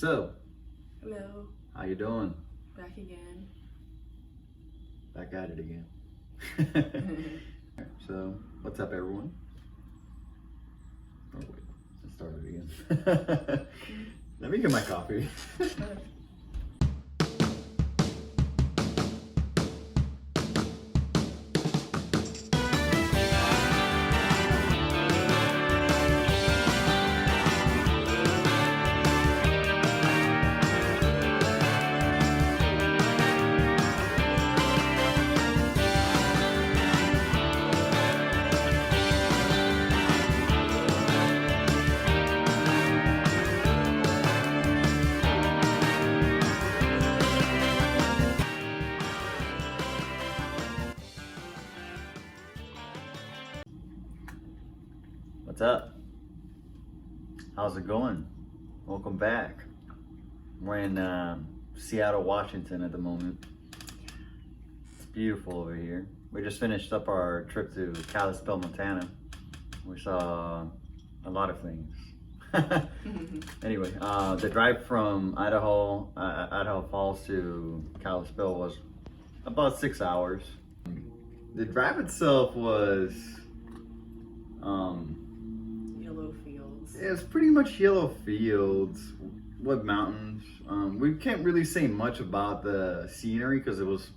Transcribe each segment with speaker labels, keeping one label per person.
Speaker 1: So,
Speaker 2: Hello,
Speaker 1: how you doing?
Speaker 2: back again.
Speaker 1: Back at it again. So, what's up, everyone? Oh wait, let's start it again. Let me get my coffee. What's up? How's it going? Welcome back. We're in Seattle, Washington at the moment. It's beautiful over here. We just finished up our trip to Kalispell, Montana. We saw a lot of things. Anyway, the drive from Idaho Falls to Kalispell was about 6 hours. The drive itself was
Speaker 2: Yellow fields.
Speaker 1: it was pretty much yellow fields with mountains. We can't really say much about the scenery because it was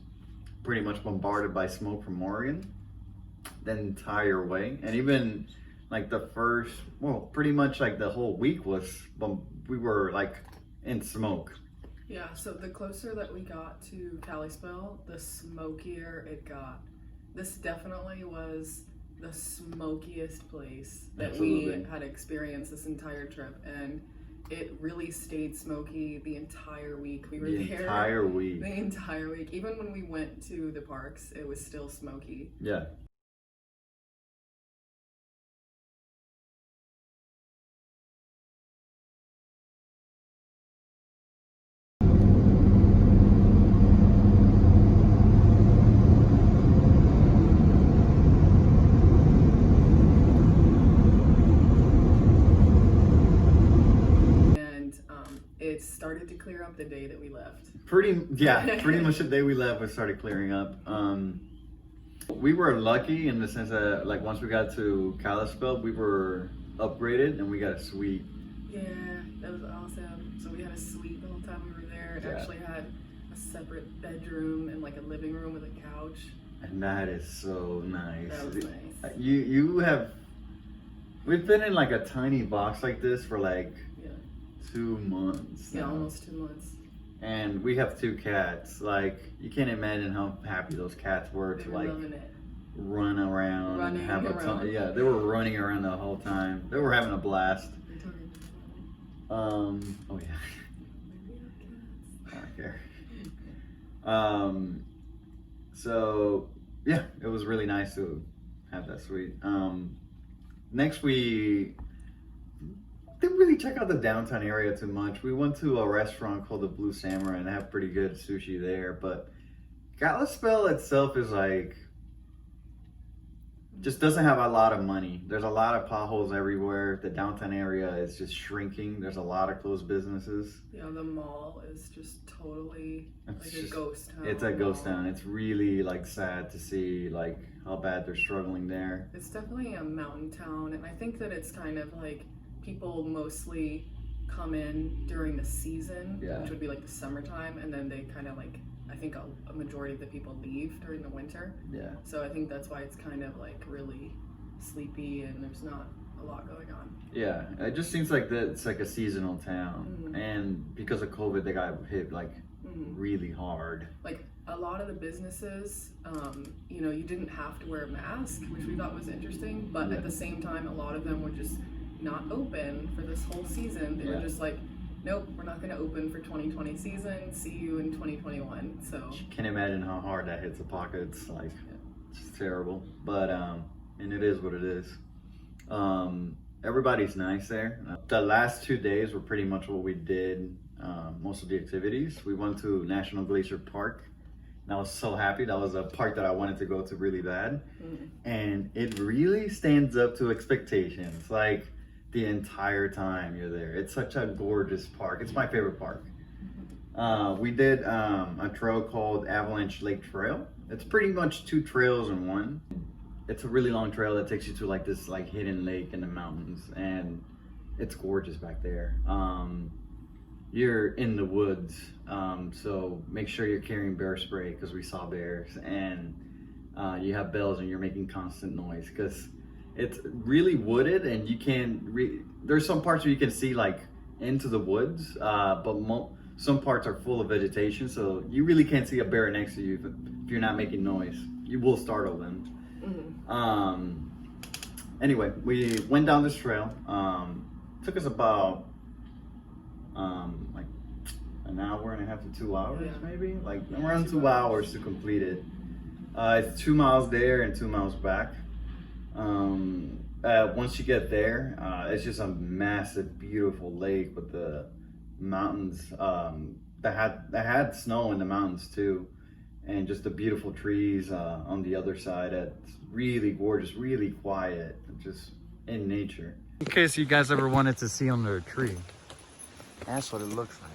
Speaker 1: pretty much bombarded by smoke from Oregon the entire way. And even like pretty much like the whole week we were like in smoke.
Speaker 2: Yeah, so the closer that we got to Kalispell, the smokier it got. This definitely was the smokiest place that
Speaker 1: Absolutely.
Speaker 2: we had experienced this entire trip, and it really stayed smoky the entire week. We were
Speaker 1: The
Speaker 2: there
Speaker 1: entire week.
Speaker 2: the entire week. Even when we went to the parks, it was still smoky.
Speaker 1: Yeah.
Speaker 2: And it started to clear up the day that we left.
Speaker 1: Pretty much the day we left, it started clearing up. We were lucky in the sense that like once we got to Kalispell, we were upgraded and we got a suite.
Speaker 2: Yeah, that was awesome. So we had a suite the whole time we were there. It
Speaker 1: Yeah.
Speaker 2: actually had a separate bedroom and like a living room with a couch.
Speaker 1: And that is so nice.
Speaker 2: That was nice.
Speaker 1: We've been in like a tiny box like this for like
Speaker 2: Yeah,
Speaker 1: 2 months.
Speaker 2: yeah,
Speaker 1: now.
Speaker 2: almost 2 months.
Speaker 1: And we have 2 cats. Like you can't imagine how happy those cats were
Speaker 2: They
Speaker 1: to
Speaker 2: were
Speaker 1: like
Speaker 2: loving it.
Speaker 1: run around
Speaker 2: Running
Speaker 1: and have a ton.
Speaker 2: around.
Speaker 1: Yeah, they were running around the whole time. They were having a blast.
Speaker 2: They took it.
Speaker 1: Oh yeah. I don't care. So yeah, it was really nice to have that suite. Next we didn't really check out the downtown area too much. We went to a restaurant called the Blue Samurai and they have pretty good sushi there, but Kalispell itself is like just doesn't have a lot of money. There's a lot of potholes everywhere. The downtown area is just shrinking. There's a lot of closed businesses.
Speaker 2: Yeah, the mall is just totally
Speaker 1: It's
Speaker 2: like a
Speaker 1: just-
Speaker 2: ghost town.
Speaker 1: It's a ghost
Speaker 2: mall.
Speaker 1: town. It's really like sad to see like how bad they're struggling there.
Speaker 2: It's definitely a mountain town, and I think that it's kind of like people mostly come in during the season,
Speaker 1: Yeah.
Speaker 2: which would be like the summertime, and then they kind of like, I think a majority of the people leave during the winter.
Speaker 1: Yeah.
Speaker 2: So I think that's why it's kind of like really sleepy and there's not a lot going on.
Speaker 1: Yeah. It just seems like that it's like a seasonal town.
Speaker 2: Mhm.
Speaker 1: And because of COVID they got hit like
Speaker 2: Mhm.
Speaker 1: really hard.
Speaker 2: Like a lot of the businesses, you know, you didn't have to wear a mask, which we thought was interesting, but
Speaker 1: Yeah.
Speaker 2: at the same time, a lot of them were just not open for this whole season. They
Speaker 1: Yeah.
Speaker 2: were just like, nope, we're not going to open for 2020 season. See you in 2021. So
Speaker 1: Can't imagine how hard that hits the pockets. Like it's terrible. But and it is what it is. Everybody's nice there. The last 2 days were pretty much what we did. Most of the activities. We went to National Glacier Park. And I was so happy. That was a park that I wanted to go to really bad.
Speaker 2: mm,
Speaker 1: And it really stands up to expectations. Like the entire time you're there. It's such a gorgeous park. It's my favorite park. We did a trail called Avalanche Lake Trail. It's pretty much 2 trails in one. It's a really long trail that takes you to like this like hidden lake in the mountains, and it's gorgeous back there. You're in the woods, so make sure you're carrying bear spray because we saw bears, and you have bells and you're making constant noise because it's really wooded, and you can there's some parts where you can see like into the woods, but some parts are full of vegetation, so you really can't see a bear next to you if you're not making noise. You will startle them. Anyway, we went down this trail. Took us about like an hour and a half to 2 hours, maybe like around 2 hours to complete it. It's 2 miles there and 2 miles back. Once you get there, it's just a massive, beautiful lake with the mountains that had snow in the mountains too, and just the beautiful trees on the other side. It's really gorgeous, really quiet, just in nature. In case you guys ever wanted to see under a tree, that's what it looks like.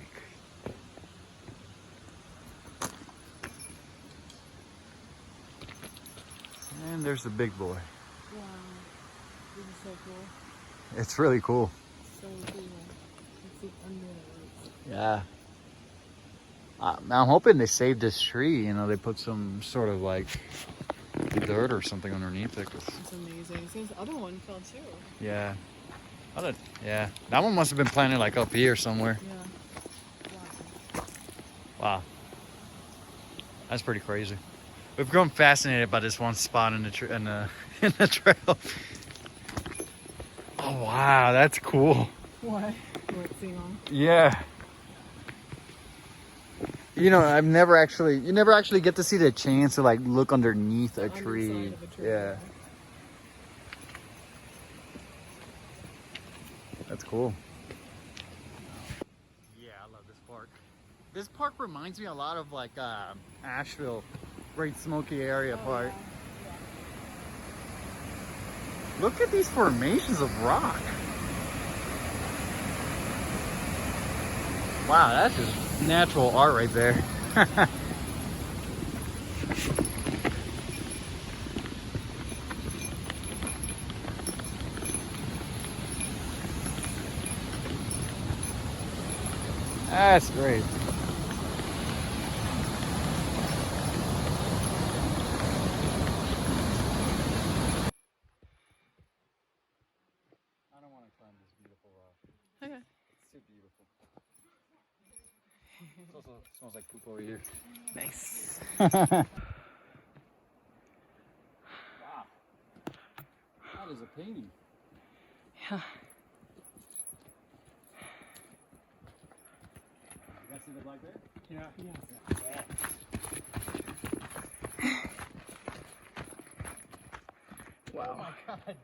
Speaker 1: And there's the big boy.
Speaker 2: Wow, this is so cool.
Speaker 1: It's really cool.
Speaker 2: So cool. It's like under the roots.
Speaker 1: Yeah. I'm hoping they saved this tree. You know, they put some sort of like dirt or something underneath it.
Speaker 2: That's amazing. So this other one fell too.
Speaker 1: Yeah. Yeah. That one must have been planted like up here somewhere.
Speaker 2: Yeah. Wow.
Speaker 1: Wow. That's pretty crazy. We've grown fascinated by this one spot in the in the trail. Oh wow, that's cool.
Speaker 2: What? What's seeing on?
Speaker 1: Yeah. You know, you never actually get to see the chance to like look underneath a tree. Yeah. That's cool. Yeah, I love this park. This park reminds me a lot of like Asheville, Great Smoky area park.
Speaker 2: Yeah.
Speaker 1: Look at these formations of rock. Wow, that's just natural art right there. That's great. I don't want to climb this beautiful rock.
Speaker 2: Okay.
Speaker 1: It's too beautiful. It also smells like poop over here.
Speaker 2: Nice.
Speaker 1: Wow. That is a painting.
Speaker 2: Yeah.
Speaker 1: You guys see the black bear?
Speaker 2: Yeah.
Speaker 1: Yeah.
Speaker 2: Wow.
Speaker 1: Oh my god.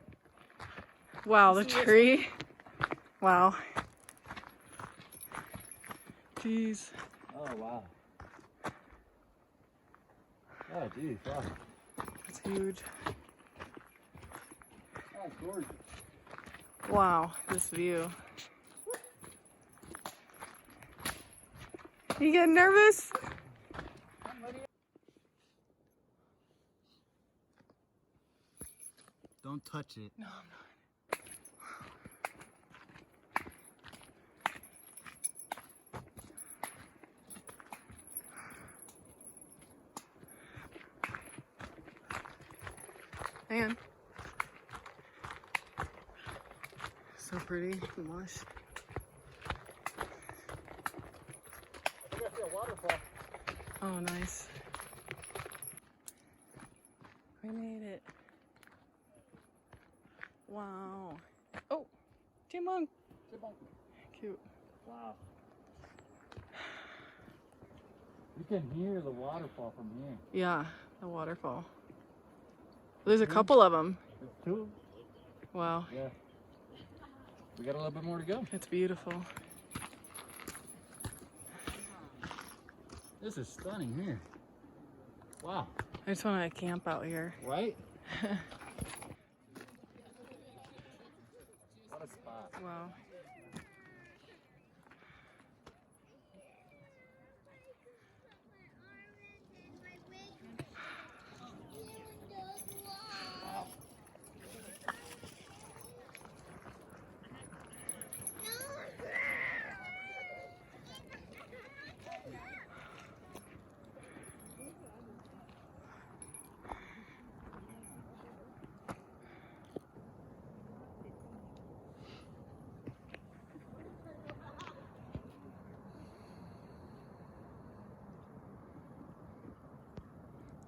Speaker 2: Wow, the tree. Wow. Jeez.
Speaker 1: Oh wow. Oh geez, wow.
Speaker 2: It's huge.
Speaker 1: That's gorgeous.
Speaker 2: Wow, this view. You getting nervous?
Speaker 1: Don't touch it.
Speaker 2: No, I'm not. Man. So pretty and lush.
Speaker 1: You guys see a waterfall.
Speaker 2: Oh, nice. We made it. Wow. Oh, chipmunk. Cute.
Speaker 1: Wow. You can hear the waterfall from here.
Speaker 2: Yeah, the waterfall. There's a couple of them.
Speaker 1: There's 2.
Speaker 2: Wow.
Speaker 1: Yeah. We got a little bit more to go.
Speaker 2: It's beautiful.
Speaker 1: This is stunning here. Wow.
Speaker 2: I just want to camp out here.
Speaker 1: Right? What a spot.
Speaker 2: Wow.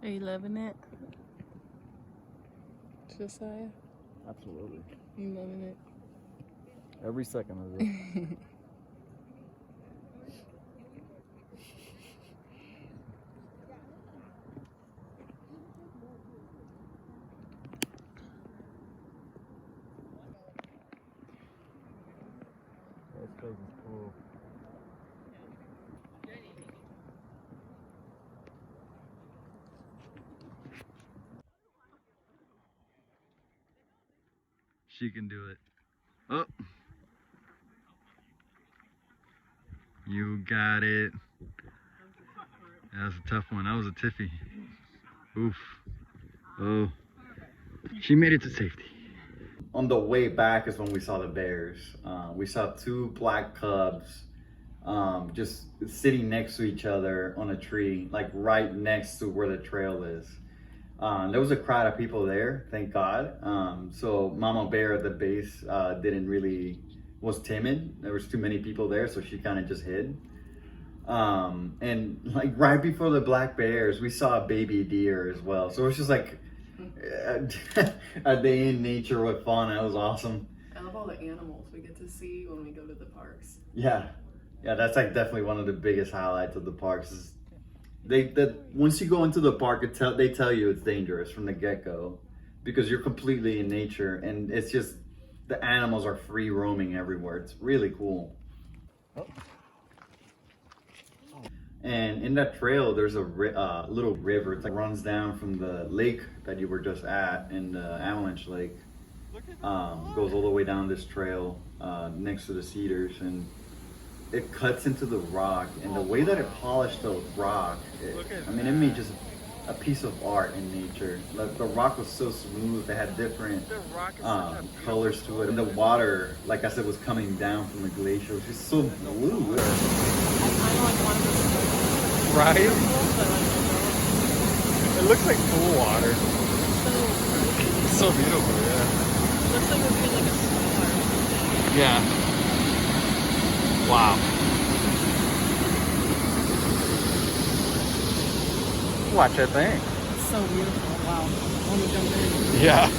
Speaker 2: Are you loving it, Josiah?
Speaker 1: Absolutely.
Speaker 2: You loving it?
Speaker 1: Every second of it. This place is cool. She can do it. Oh. You got it. That was a tough one. That was a tiffy. Oof. Oh. She made it to safety. On the way back is when we saw the bears. We saw two black cubs just sitting next to each other on a tree, like right next to where the trail is. There was a crowd of people there, thank God. So Mama Bear at the base was timid. There was too many people there, so she kind of just hid. And like right before the black bears, we saw a baby deer as well. So it was just like a day in nature with fun. That was awesome.
Speaker 2: I love all the animals we get to see when we go to the parks.
Speaker 1: Yeah, that's like definitely one of the biggest highlights of the parks. Is once you go into the park, they tell you it's dangerous from the get-go because you're completely in nature, and it's just the animals are free roaming everywhere. It's really cool. Oh. And in that trail, there's a little river that runs down from the lake that you were just at, in the Avalanche Lake. Goes all the way down this trail next to the cedars, and it cuts into the rock. And the way that it polished the rock, it made just a piece of art in nature. The rock was so smooth. It had different colors to it, and the water, like I said, was coming down from the glacier. It was just so blue. Right? It looks like pool water. It's so beautiful, yeah.
Speaker 2: It looks like it would be like a star.
Speaker 1: Yeah. Wow. Watch that thing.
Speaker 2: It's so beautiful. Wow. I want to jump in.
Speaker 1: Yeah.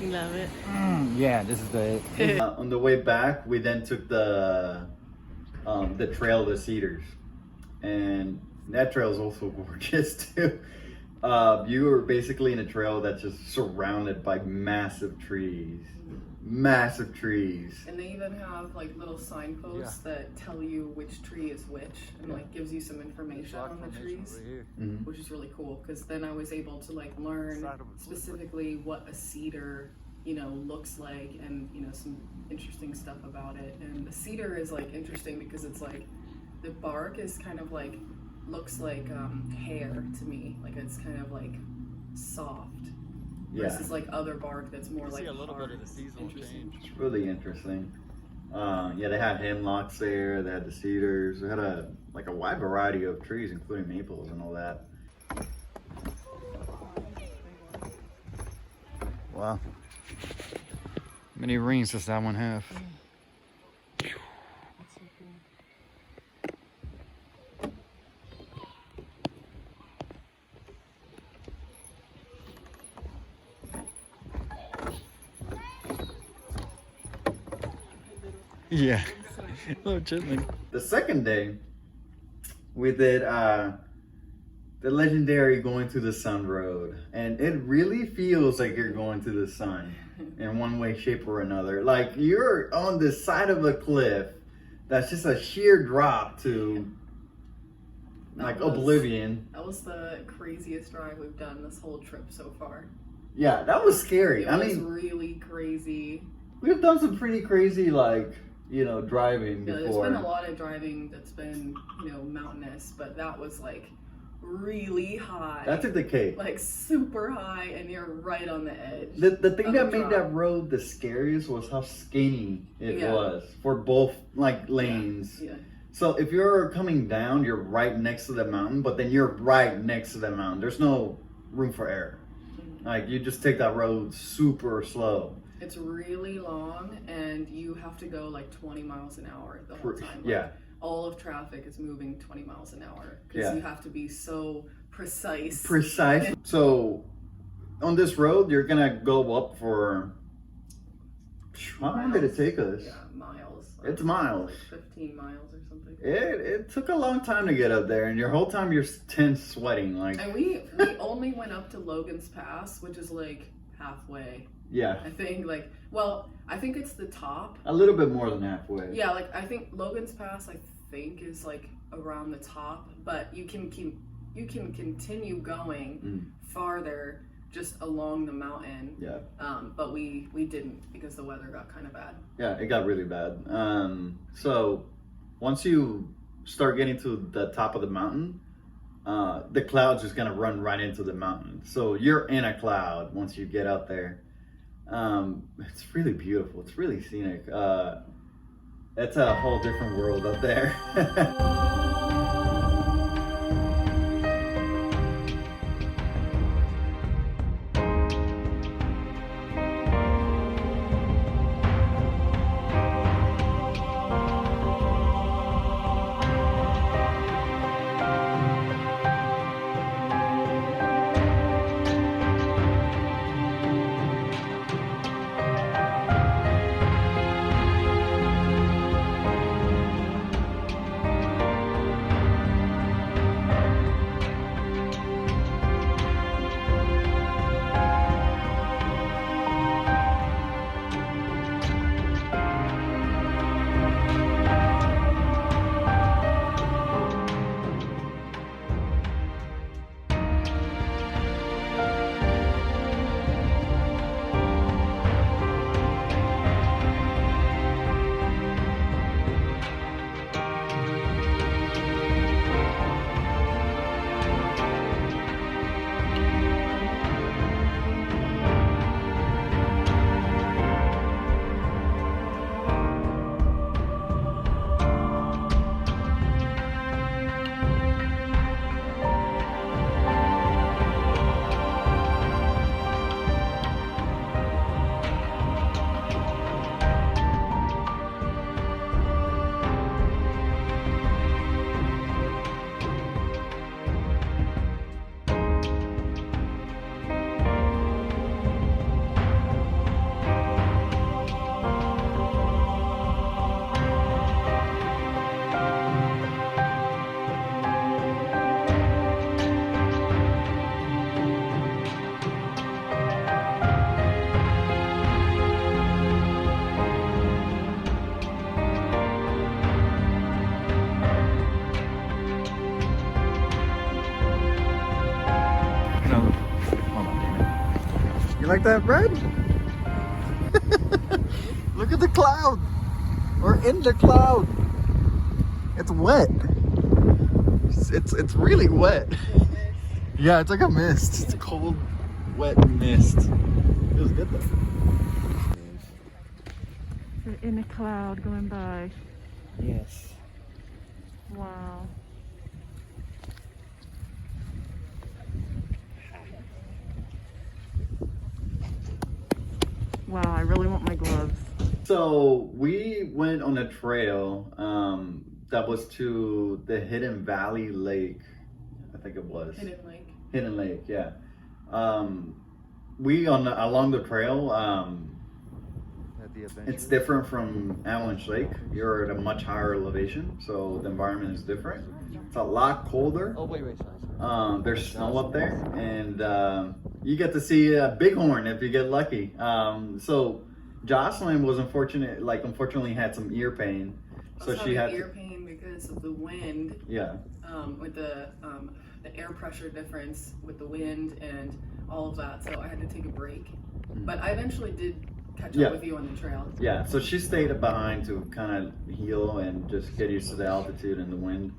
Speaker 2: You love it?
Speaker 1: Yeah, this is the on the way back, we then took the trail to Cedars, and that trail is also gorgeous too. You were basically in a trail that's just surrounded by massive trees.
Speaker 2: And they even have like little signposts that tell you which tree is which, and like gives you some information on the trees, which is really cool. Because then I was able to like learn specifically what a cedar, looks like, and some interesting stuff about it. And the cedar is like interesting because it's like the bark is kind of like looks like hair to me, like it's kind of like soft. Versus like other bark that's more like
Speaker 1: a little bit of the seasonal
Speaker 2: change.
Speaker 1: It's really interesting. They had hemlocks there. They had the cedars. They had a wide variety of trees, including maples and all that. Wow. How many rings does that one have? Yeah. Little chitlin. The second day, we did the legendary Going to the Sun road, and it really feels like you're going to the sun in one way, shape, or another. Like you're on the side of a cliff that's just a sheer drop to oblivion.
Speaker 2: That was the craziest drive we've done this whole trip so far.
Speaker 1: Yeah, that was scary.
Speaker 2: It was really crazy.
Speaker 1: We've done some pretty crazy, driving before.
Speaker 2: There's been a lot of driving that's been, mountainous, but that was really high.
Speaker 1: That took the cake.
Speaker 2: Super high, and you're right on the edge.
Speaker 1: The thing that made that road the scariest was how skinny it was for both lanes.
Speaker 2: Yeah.
Speaker 1: So if you're coming down, you're right next to the mountain, but then you're right next to the mountain. There's no room for error. You just take that road super slow.
Speaker 2: It's really long, and you have to go 20 miles an hour the whole time. All of traffic is moving 20 miles an hour because you have to be so precise.
Speaker 1: So on this road, you're gonna go up for how long did it take us?
Speaker 2: Yeah, miles.
Speaker 1: It's miles.
Speaker 2: 15 miles or something.
Speaker 1: It took a long time to get up there, and your whole time you're tense, sweating
Speaker 2: And we only went up to Logan's Pass, which is halfway.
Speaker 1: Yeah.
Speaker 2: I think I think it's the top.
Speaker 1: A little bit more than halfway.
Speaker 2: Yeah, I think Logan's Pass is around the top, but you can continue going farther just along the mountain.
Speaker 1: Yeah.
Speaker 2: But we didn't because the weather got kind of bad.
Speaker 1: Yeah, it got really bad. So once you start getting to the top of the mountain, the cloud's just gonna run right into the mountain. So you're in a cloud once you get up there. It's really beautiful. It's really scenic. It's a whole different world up there. Like that, Brad? Look at the cloud. We're in the cloud. It's wet. It's really wet. Yeah, it's like a mist. It's cold, wet mist. Feels good though.
Speaker 2: We're in a cloud going by.
Speaker 1: Yes.
Speaker 2: Wow. Wow, I really want my gloves.
Speaker 1: So we went on a trail that was to the Hidden Valley Lake, I think it was. Hidden Lake, yeah. We along the trail, at the It's different from Avalanche Lake. You're at a much higher elevation, so the environment is different. It's a lot colder.
Speaker 3: Oh, wait, sorry.
Speaker 1: There's snow up there, and you get to see a bighorn if you get lucky. So Jocelyn was unfortunately had some ear pain, so she had
Speaker 2: ear pain because of the wind.
Speaker 1: Yeah.
Speaker 2: With the air pressure difference with the wind and all of that, so I had to take a break. But I eventually did catch up with you on the trail.
Speaker 1: Yeah, so she stayed behind to kind of heal and just get used to the altitude and the wind.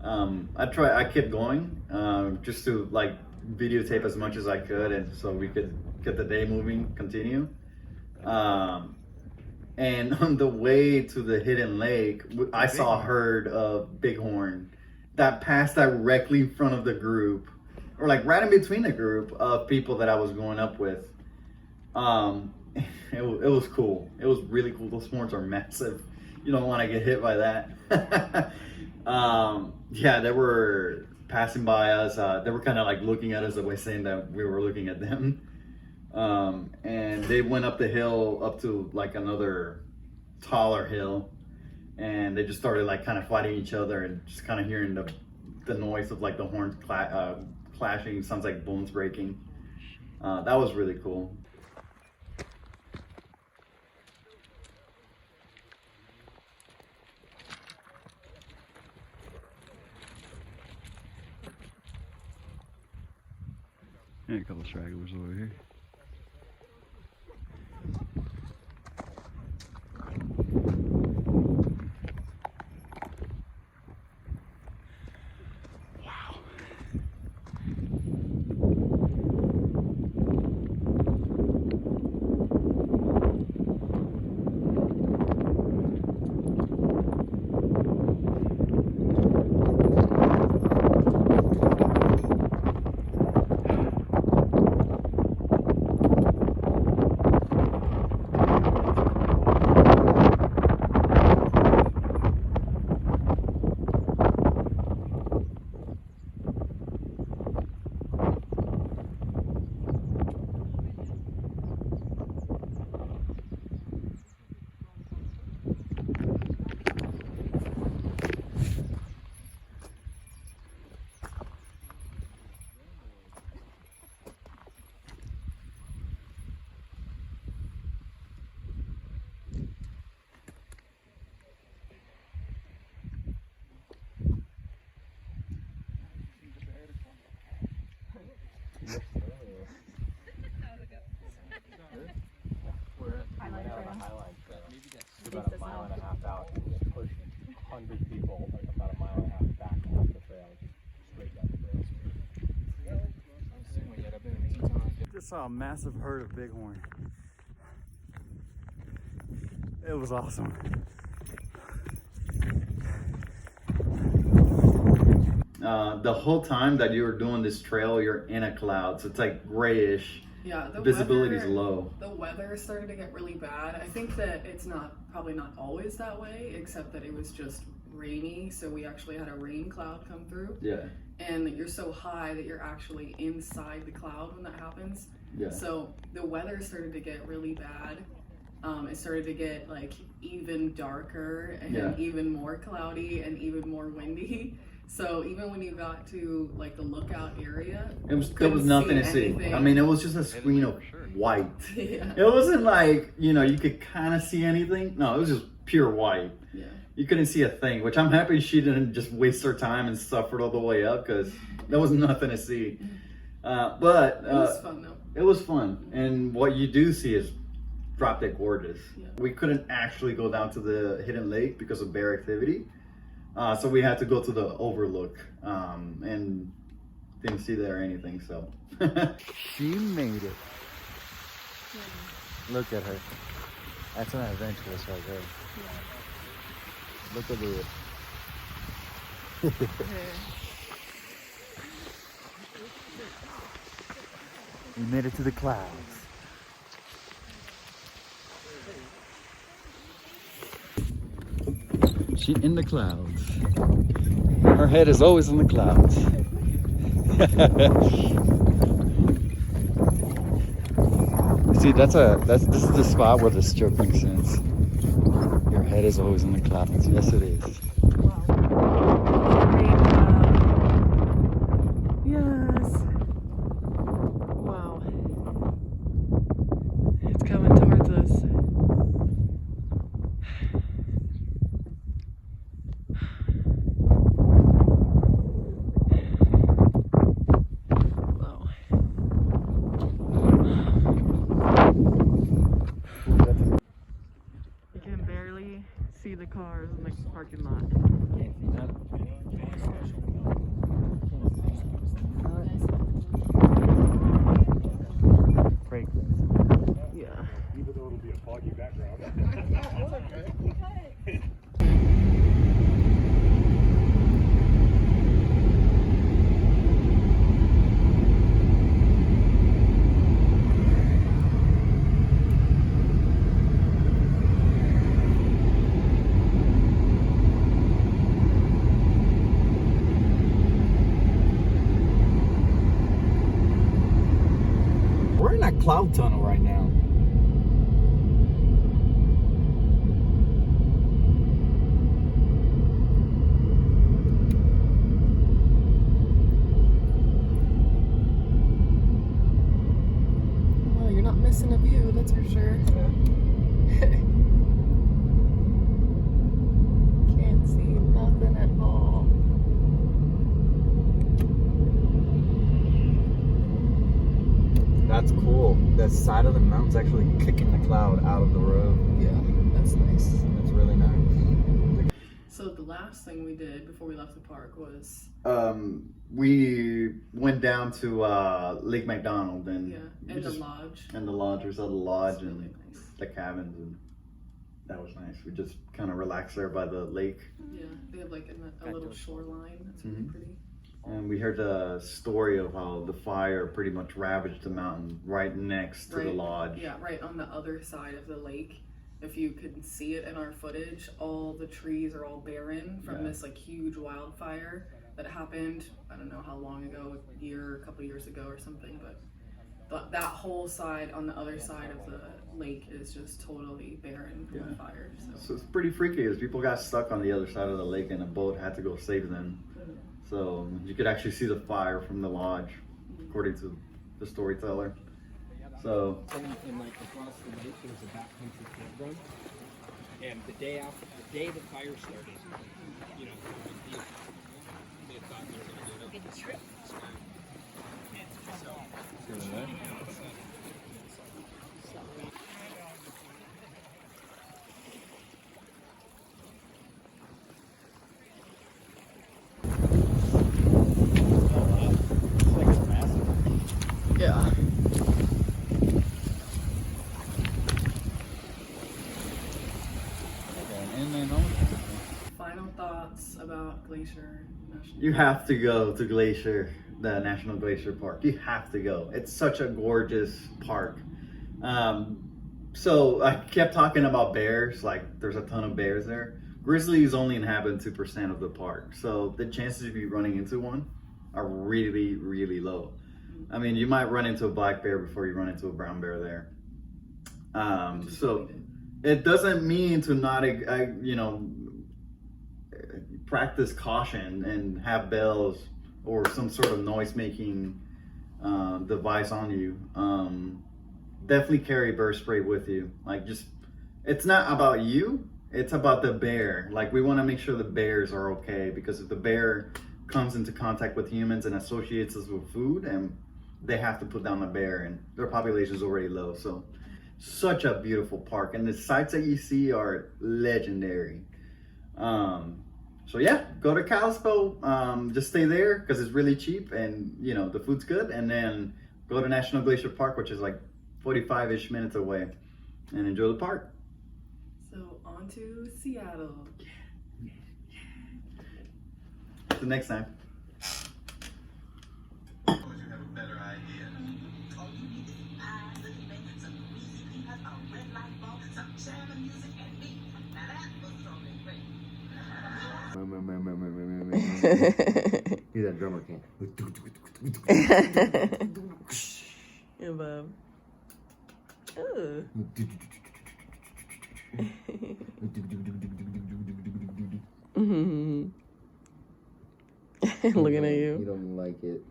Speaker 1: I kept going just to like videotape as much as I could, and so we could get the day moving, continue. And on the way to the hidden lake, I saw a herd of bighorn that passed directly in front of the group, or like right in between the group of people that I was going up with. It was cool. It was really cool. Those horns are massive. You don't want to get hit by that. Yeah, they were passing by us. They were kind of like looking at us the way saying that we were looking at them. And they went up the hill up to like another taller hill, and they just started like kind of fighting each other and just kind of hearing the noise of like the horns clashing. Sounds like bones breaking. That was really cool. And a couple stragglers over here.
Speaker 3: About a mile and a half out, and just pushed 100 people like about a mile and a half back off the trail, just straight down the trail.
Speaker 1: Just saw a massive herd of bighorn. It was awesome. The whole time that you were doing this trail, you're in a cloud, so it's like grayish.
Speaker 2: Yeah, the
Speaker 1: visibility is low.
Speaker 2: The weather started to get really bad. I think that it's probably not always that way, except that it was just rainy, so we actually had a rain cloud come through.
Speaker 1: Yeah.
Speaker 2: And you're so high that you're actually inside the cloud when that happens.
Speaker 1: Yeah.
Speaker 2: So the weather started to get really bad. It started to get like even darker and even more cloudy and even more windy. So even when you got to like the lookout area, there was nothing to see.
Speaker 1: I mean, it was just a screen of white.
Speaker 2: Yeah.
Speaker 1: It wasn't like, you could kind of see anything. No, it was just pure white.
Speaker 2: Yeah.
Speaker 1: You couldn't see a thing, which I'm happy she didn't just waste her time and suffered all the way up, because there was nothing to see. But
Speaker 2: it was fun though.
Speaker 1: It was fun, and what you do see is drop dead gorgeous. Yeah. We couldn't actually go down to the hidden lake because of bear activity. So we had to go to the overlook, and didn't see there or anything, so. She made it. Look at her. That's an adventurous right there. Yeah. Look at it. We made it to the clouds. She in the clouds. Her head is always in the clouds. See, this is the spot where this joke makes sense. Your head is always in the clouds. Yes, it is.
Speaker 2: Yes. Wow. It's coming towards us. Wow. You can barely see the cars in the parking lot.
Speaker 3: Can't see that. Great.
Speaker 2: Yeah.
Speaker 4: Even though it'll be a foggy background.
Speaker 1: We're in that cloud tunnel right now.
Speaker 2: Well, you're not missing a view, that's for sure. Can't see nothing at all.
Speaker 1: That's cool. The side of the mountain's actually kicking the cloud out of the road.
Speaker 2: Yeah, that's nice.
Speaker 1: That's really nice.
Speaker 2: So the last thing we did before we left the park was
Speaker 1: We went down to Lake McDonald and
Speaker 2: and the lodge.
Speaker 1: And the lodge. We saw the lodge
Speaker 2: It's
Speaker 1: and
Speaker 2: really nice.
Speaker 1: the cabins, and that was nice. We just kind of relaxed there by the lake.
Speaker 2: Yeah, they have like a little shoreline. That's really pretty.
Speaker 1: And we heard the story of how the fire pretty much ravaged the mountain right next to the lodge.
Speaker 2: Yeah, right on the other side of the lake. If you could see it in our footage, all the trees are all barren from this like huge wildfire that happened. I don't know how long ago, a couple years ago or something, but that whole side on the other side of the lake is just totally barren from the fire.
Speaker 1: So it's pretty freaky as people got stuck on the other side of the lake and a boat had to go save them. So you could actually see the fire from the lodge, according to the storyteller. So
Speaker 3: And like across the lake, there's a backcountry campground. And the day the fire started, you know, they thought they were going to get a trip.
Speaker 2: Yeah. Final thoughts about Glacier National
Speaker 1: you have to go to Glacier, the National Glacier Park. You have to go. It's such a gorgeous park. So I kept talking about bears, like there's a ton of bears there. Grizzlies only inhabit 2% of the park. So the chances of you running into one are really, really low. I mean, you might run into a black bear before you run into a brown bear there. So it doesn't mean to not, practice caution and have bells or some sort of noise-making device on you. Definitely carry bear spray with you. Like, just, it's not about you, it's about the bear. Like, we want to make sure the bears are okay, because if the bear comes into contact with humans and associates us with food, and they have to put down the bear, and their population is already low. So such a beautiful park, and the sights that you see are legendary. So yeah, go to Kalispell, just stay there because it's really cheap and the food's good, and then go to National Glacier Park, which is like 45-ish minutes away, and enjoy the park.
Speaker 2: So on to Seattle.
Speaker 1: Till next time. He's that drummer king.
Speaker 2: Yeah, Bob.
Speaker 5: Ooh. Looking at you.
Speaker 1: You don't like it.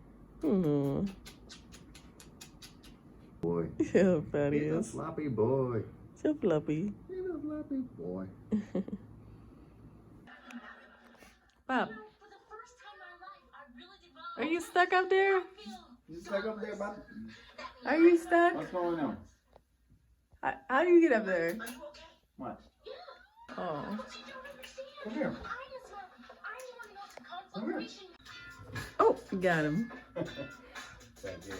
Speaker 5: Mm.
Speaker 1: Boy.
Speaker 5: Yeah, fatty
Speaker 1: He's a
Speaker 5: is.
Speaker 1: floppy boy.
Speaker 5: So fluffy.
Speaker 1: He's a floppy boy.
Speaker 5: Pop. Are you stuck up there?
Speaker 1: You stuck up there, bud?
Speaker 5: Are you stuck?
Speaker 1: What's going on?
Speaker 5: How do you get up there?
Speaker 1: What?
Speaker 5: Oh.
Speaker 1: Come here. Come here.
Speaker 5: Oh, got him.
Speaker 1: Fat kid.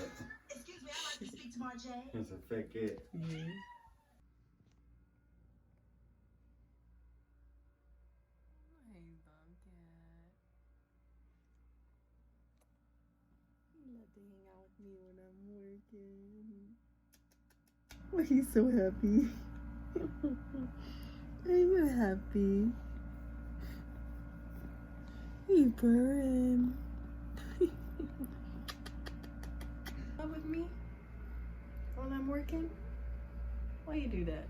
Speaker 6: Excuse me, I'd like to speak to Marjay.
Speaker 1: He's a fat kid.
Speaker 5: Mm-hmm. Hey, Bobcat. You love to hang out with me when I'm working. Why are you so happy? Are you happy? You purring. Up with me when I'm working? Why you do that?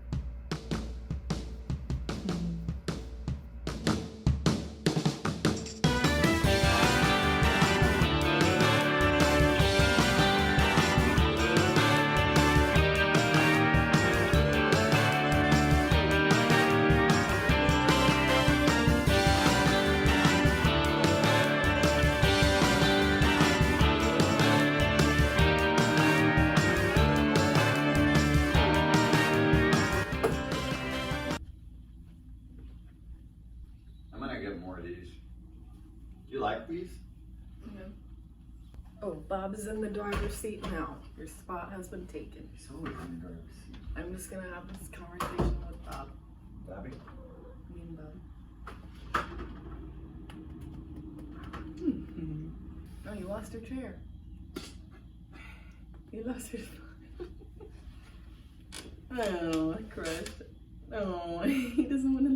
Speaker 1: I'm gonna get more of these. You like these?
Speaker 2: Yeah. Oh, Bob is in the driver's seat now. Your spot has been taken.
Speaker 1: He's always in the driver's seat.
Speaker 2: I'm just gonna have this conversation with Bob.
Speaker 1: Bobby?
Speaker 2: Me and Bob. Oh, you lost your chair. You lost your spot. Oh, I crushed it. Oh, he doesn't want to